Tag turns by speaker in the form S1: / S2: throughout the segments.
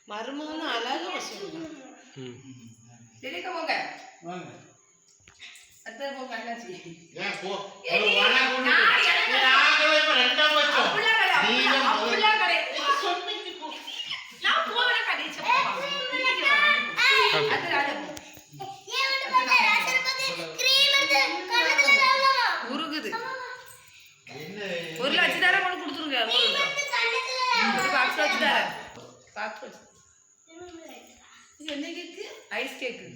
S1: மருமகன் அழகா போங்க உருகுது 1 லட்சம் தர கொண்டு கொடுத்துருங்க என்ன கேக்கு ஐஸ் கேக்கு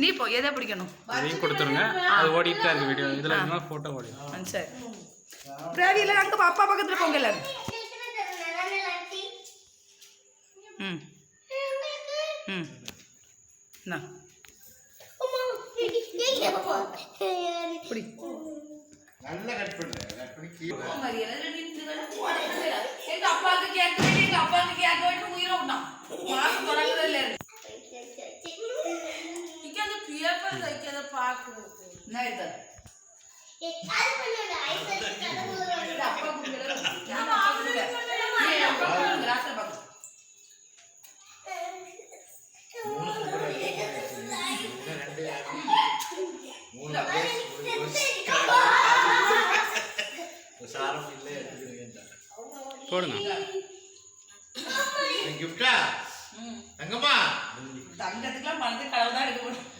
S1: நீ போ எதை பிடிக்கணும்
S2: கொடுத்துருங்க அது ஓடிட்டு இருக்கு வீடியோ இதுல போட்டோ ஓடி
S1: சரி பிராவியில அங்க அப்பா பக்கத்துல போங்க எல்லாரும் எங்க அப்பாவுக்கு கேட்க வேண்டிய உயிரை விட்டான் மாசம் தொடங்குறதுல அந்த பேப்பர் வைக்கிறத பார்க்கணும் என்ன இது
S2: போடுங்க
S1: தங்கத்துக்குலாம் பணத்தை கடவுள் தான் எடுக்க போடும்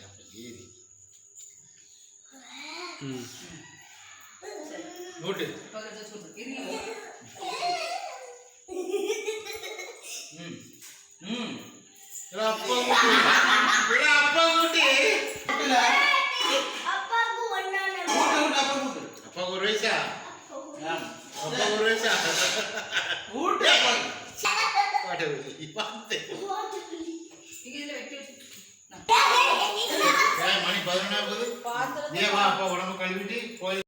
S3: மணி 11 உடம்பு கழுவிட்டு போய்